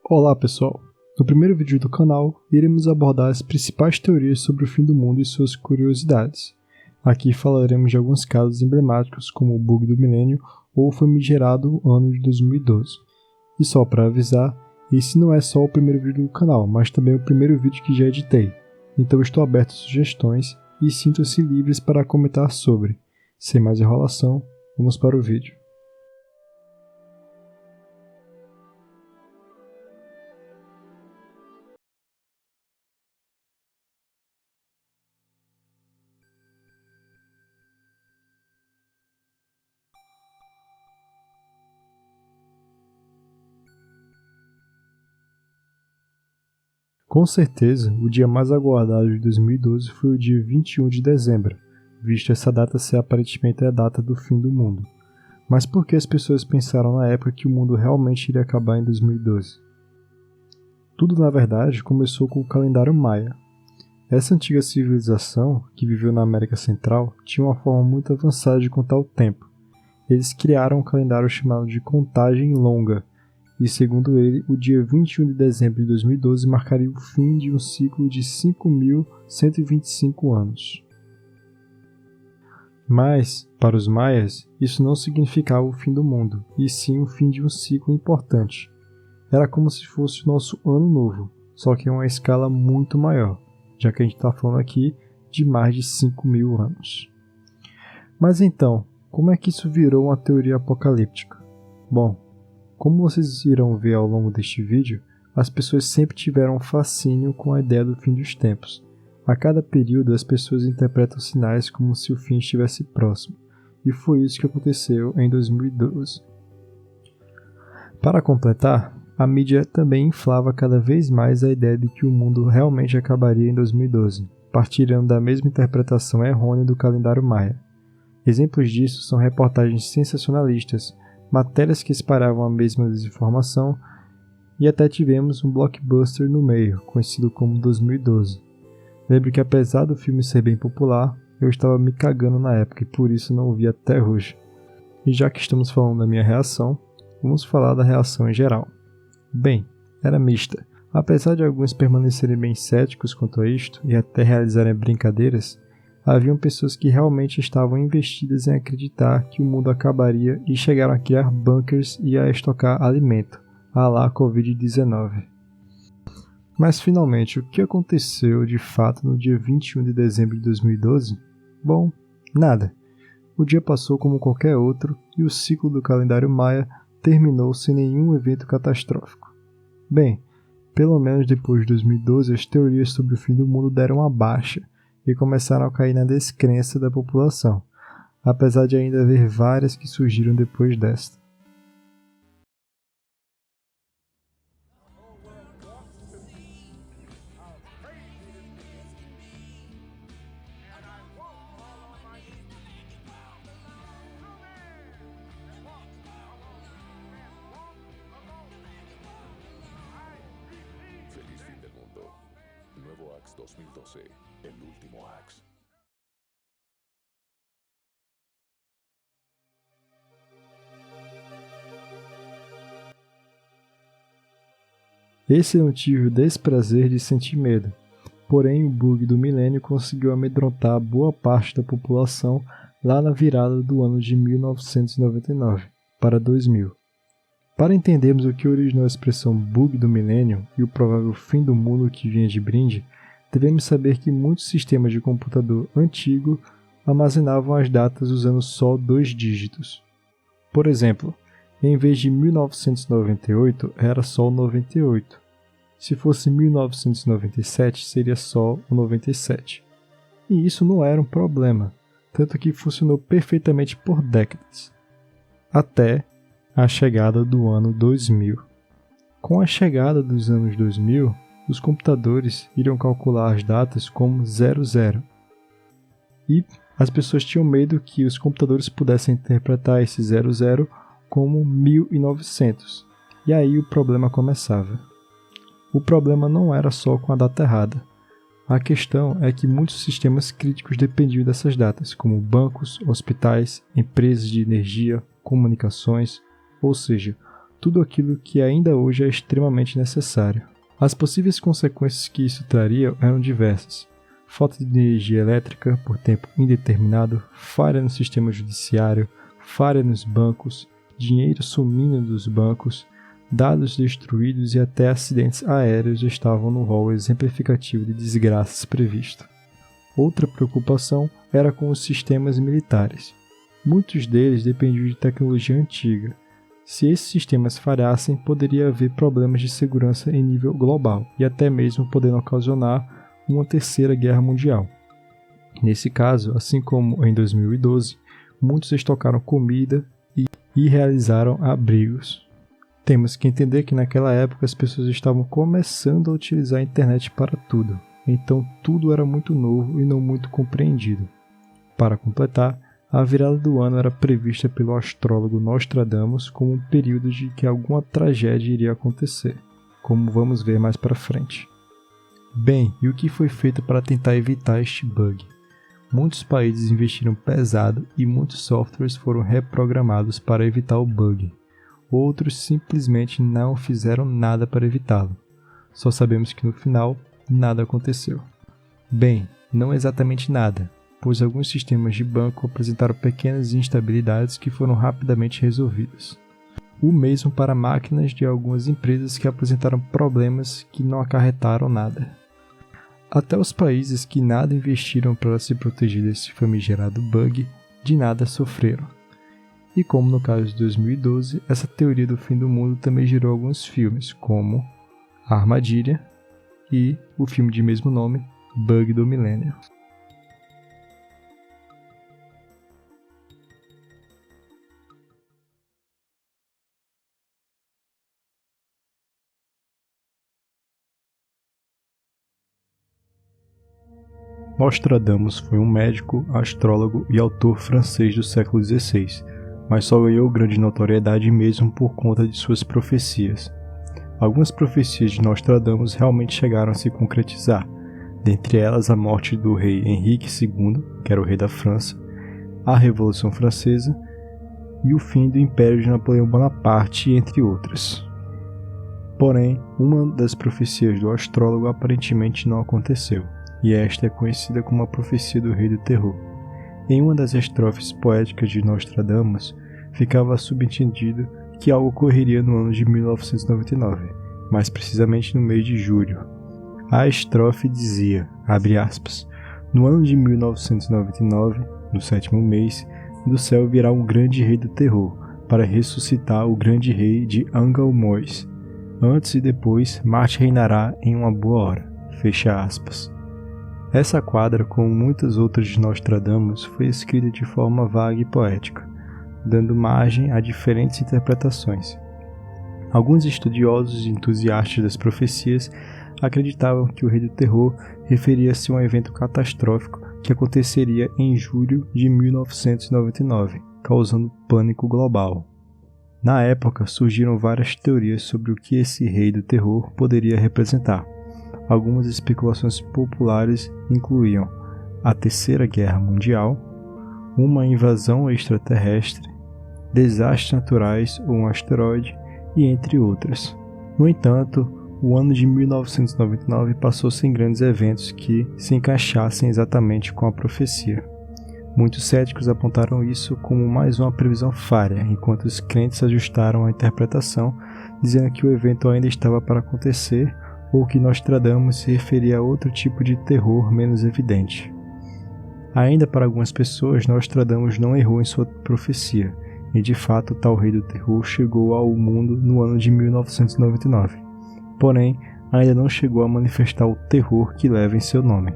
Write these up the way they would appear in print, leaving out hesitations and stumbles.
Olá pessoal, no primeiro vídeo do canal iremos abordar as principais teorias sobre o fim do mundo e suas curiosidades. Aqui falaremos de alguns casos emblemáticos como o bug do milênio ou o famigerado ano de 2012. E só para avisar, esse não é só o primeiro vídeo do canal, mas também o primeiro vídeo que já editei, então estou aberto a sugestões e sintam-se livres para comentar sobre. Sem mais enrolação, vamos para o vídeo. Com certeza, o dia mais aguardado de 2012 foi o dia 21 de dezembro, visto essa data ser aparentemente a data do fim do mundo. Mas por que as pessoas pensaram na época que o mundo realmente iria acabar em 2012? Tudo, na verdade, começou com o calendário maia. Essa antiga civilização, que viveu na América Central, tinha uma forma muito avançada de contar o tempo. Eles criaram um calendário chamado de contagem longa, e segundo ele, o dia 21 de dezembro de 2012 marcaria o fim de um ciclo de 5.125 anos. Mas, para os maias, isso não significava o fim do mundo, e sim o fim de um ciclo importante. Era como se fosse o nosso ano novo, só que em uma escala muito maior, já que a gente está falando aqui de mais de 5.000 anos. Mas então, como é que isso virou uma teoria apocalíptica? Bom, como vocês irão ver ao longo deste vídeo, as pessoas sempre tiveram um fascínio com a ideia do fim dos tempos. A cada período, as pessoas interpretam sinais como se o fim estivesse próximo, e foi isso que aconteceu em 2012. Para completar, a mídia também inflava cada vez mais a ideia de que o mundo realmente acabaria em 2012, partilhando da mesma interpretação errônea do calendário maia. Exemplos disso são reportagens sensacionalistas, matérias que espalhavam a mesma desinformação, e até tivemos um blockbuster no meio, conhecido como 2012. Lembro que apesar do filme ser bem popular, eu estava me cagando na época e por isso não o vi até hoje. E já que estamos falando da minha reação, vamos falar da reação em geral. Bem, era mista. Apesar de alguns permanecerem bem céticos quanto a isto e até realizarem brincadeiras, haviam pessoas que realmente estavam investidas em acreditar que o mundo acabaria e chegaram a criar bunkers e a estocar alimento, à la Covid-19. Mas finalmente, o que aconteceu de fato no dia 21 de dezembro de 2012? Bom, nada. O dia passou como qualquer outro e o ciclo do calendário maia terminou sem nenhum evento catastrófico. Bem, pelo menos depois de 2012 as teorias sobre o fim do mundo deram uma baixa e começaram a cair na descrença da população, apesar de ainda haver várias que surgiram depois desta. Feliz fin del mundo. Nuevo Axe 2012, el último Axe. Esse não tive o desprazer de sentir medo, porém o bug do milênio conseguiu amedrontar boa parte da população lá na virada do ano de 1999 para 2000. Para entendermos o que originou a expressão bug do milênio e o provável fim do mundo que vinha de brinde, devemos saber que muitos sistemas de computador antigo armazenavam as datas usando só 2 dígitos. Por exemplo, em vez de 1998, era só o 98. Se fosse 1997, seria só o 97. E isso não era um problema, tanto que funcionou perfeitamente por décadas. Até a chegada do ano 2000. Com a chegada dos anos 2000, os computadores iriam calcular as datas como 00. E as pessoas tinham medo que os computadores pudessem interpretar esse 00 como 1900. E aí o problema começava. O problema não era só com a data errada. A questão é que muitos sistemas críticos dependiam dessas datas, como bancos, hospitais, empresas de energia, comunicações, ou seja, tudo aquilo que ainda hoje é extremamente necessário. As possíveis consequências que isso traria eram diversas. Falta de energia elétrica por tempo indeterminado, falha no sistema judiciário, falha nos bancos, dinheiro sumindo dos bancos, dados destruídos e até acidentes aéreos estavam no rol exemplificativo de desgraças previsto. Outra preocupação era com os sistemas militares. Muitos deles dependiam de tecnologia antiga. Se esses sistemas falhassem, poderia haver problemas de segurança em nível global e até mesmo podendo ocasionar uma terceira guerra mundial. Nesse caso, assim como em 2012, muitos estocaram comida e realizaram abrigos. Temos que entender que naquela época as pessoas estavam começando a utilizar a internet para tudo, então tudo era muito novo e não muito compreendido. Para completar, a virada do ano era prevista pelo astrólogo Nostradamus como um período de que alguma tragédia iria acontecer, como vamos ver mais para frente. Bem, e o que foi feito para tentar evitar este bug? Muitos países investiram pesado e muitos softwares foram reprogramados para evitar o bug. Outros simplesmente não fizeram nada para evitá-lo. Só sabemos que no final, nada aconteceu. Bem, não exatamente nada, pois alguns sistemas de banco apresentaram pequenas instabilidades que foram rapidamente resolvidas. O mesmo para máquinas de algumas empresas que apresentaram problemas que não acarretaram nada. Até os países que nada investiram para se proteger desse famigerado bug, de nada sofreram. E como no caso de 2012, essa teoria do fim do mundo também gerou alguns filmes, como A Armadilha e o filme de mesmo nome, Bug do Milênio. Nostradamus foi um médico, astrólogo e autor francês do século XVI, mas só ganhou grande notoriedade mesmo por conta de suas profecias. Algumas profecias de Nostradamus realmente chegaram a se concretizar, dentre elas a morte do rei Henrique II, que era o rei da França, a Revolução Francesa e o fim do Império de Napoleão Bonaparte, entre outras. Porém, uma das profecias do astrólogo aparentemente não aconteceu, e esta é conhecida como a profecia do Rei do Terror. Em uma das estrofes poéticas de Nostradamus, ficava subentendido que algo ocorreria no ano de 1999, mais precisamente no mês de julho. A estrofe dizia, abre aspas, no ano de 1999, no 7º mês, do céu virá um grande rei do terror, para ressuscitar o grande rei de Angalmois. Antes e depois, Marte reinará em uma boa hora. Fecha aspas. Essa quadra, como muitas outras de Nostradamus, foi escrita de forma vaga e poética, dando margem a diferentes interpretações. Alguns estudiosos e entusiastas das profecias acreditavam que o Rei do Terror referia-se a um evento catastrófico que aconteceria em julho de 1999, causando pânico global. Na época, surgiram várias teorias sobre o que esse Rei do Terror poderia representar. Algumas especulações populares incluíam a Terceira Guerra Mundial, uma invasão extraterrestre, desastres naturais ou um asteroide, e entre outras. No entanto, o ano de 1999 passou sem grandes eventos que se encaixassem exatamente com a profecia. Muitos céticos apontaram isso como mais uma previsão falha, enquanto os crentes ajustaram a interpretação, dizendo que o evento ainda estava para acontecer ou que Nostradamus se referia a outro tipo de terror menos evidente. Ainda para algumas pessoas, Nostradamus não errou em sua profecia, e de fato o tal rei do terror chegou ao mundo no ano de 1999. Porém, ainda não chegou a manifestar o terror que leva em seu nome.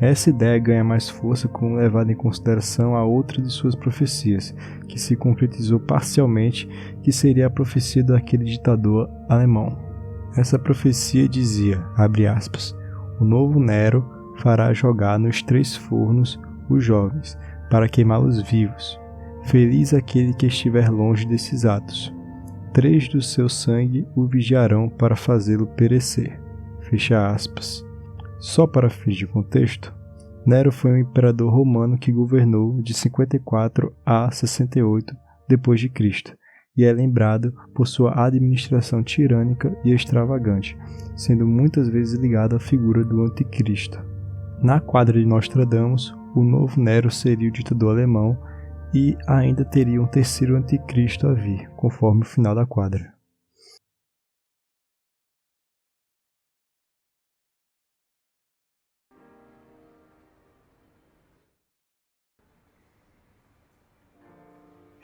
Essa ideia ganha mais força quando levada em consideração a outra de suas profecias, que se concretizou parcialmente, que seria a profecia daquele ditador alemão. Essa profecia dizia, abre aspas, o novo Nero fará jogar nos 3 fornos os jovens, para queimá-los vivos. Feliz aquele que estiver longe desses atos. 3 do seu sangue o vigiarão para fazê-lo perecer. Fecha aspas. Só para fins de contexto, Nero foi um imperador romano que governou de 54 a 68 d.C. e é lembrado por sua administração tirânica e extravagante, sendo muitas vezes ligado à figura do anticristo. Na quadra de Nostradamus, o novo Nero seria o ditador alemão e ainda teria um terceiro anticristo a vir, conforme o final da quadra.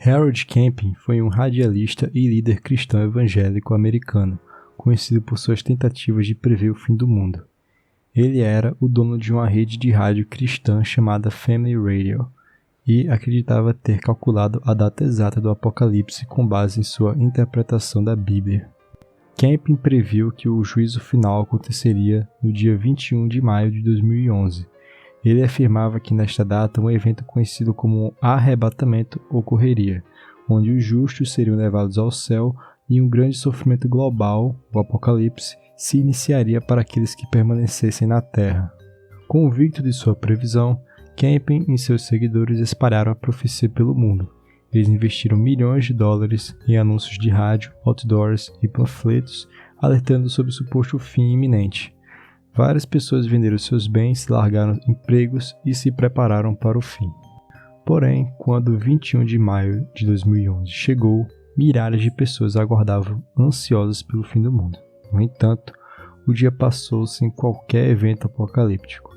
Harold Camping foi um radialista e líder cristão evangélico americano, conhecido por suas tentativas de prever o fim do mundo. Ele era o dono de uma rede de rádio cristã chamada Family Radio e acreditava ter calculado a data exata do Apocalipse com base em sua interpretação da Bíblia. Camping previu que o juízo final aconteceria no dia 21 de maio de 2011. Ele afirmava que nesta data um evento conhecido como arrebatamento ocorreria, onde os justos seriam levados ao céu e um grande sofrimento global, o Apocalipse, se iniciaria para aqueles que permanecessem na Terra. Convicto de sua previsão, Camping e seus seguidores espalharam a profecia pelo mundo. Eles investiram milhões de dólares em anúncios de rádio, outdoors e panfletos, alertando sobre o suposto fim iminente. Várias pessoas venderam seus bens, largaram empregos e se prepararam para o fim. Porém, quando 21 de maio de 2011 chegou, milhares de pessoas aguardavam ansiosas pelo fim do mundo. No entanto, o dia passou sem qualquer evento apocalíptico.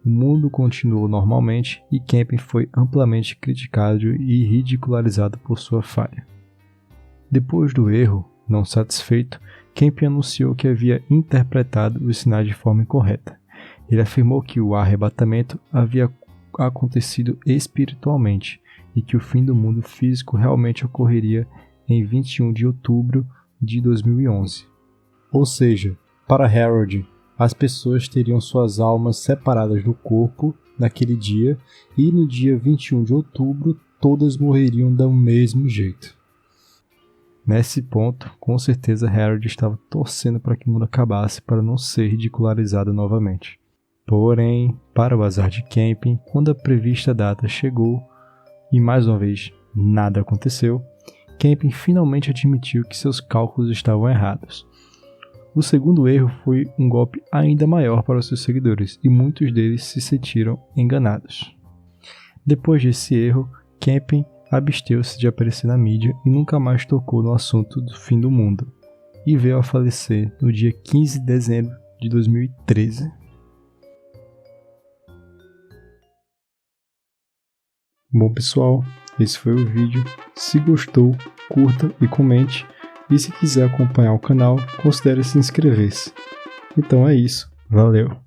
O mundo continuou normalmente e Camping foi amplamente criticado e ridicularizado por sua falha. Depois do erro, não satisfeito, Camping anunciou que havia interpretado os sinais de forma incorreta. Ele afirmou que o arrebatamento havia acontecido espiritualmente e que o fim do mundo físico realmente ocorreria em 21 de outubro de 2011. Ou seja, para Harold, as pessoas teriam suas almas separadas do corpo naquele dia e no dia 21 de outubro todas morreriam do mesmo jeito. Nesse ponto, com certeza Harold estava torcendo para que o mundo acabasse para não ser ridicularizado novamente. Porém, para o azar de Camping, quando a prevista data chegou e mais uma vez nada aconteceu, Camping finalmente admitiu que seus cálculos estavam errados. O segundo erro foi um golpe ainda maior para os seus seguidores e muitos deles se sentiram enganados. Depois desse erro, Camping absteu-se de aparecer na mídia e nunca mais tocou no assunto do fim do mundo, e veio a falecer no dia 15 de dezembro de 2013. Bom pessoal, esse foi o vídeo. Se gostou, curta e comente. E se quiser acompanhar o canal, considere se inscrever-se. Então é isso, valeu!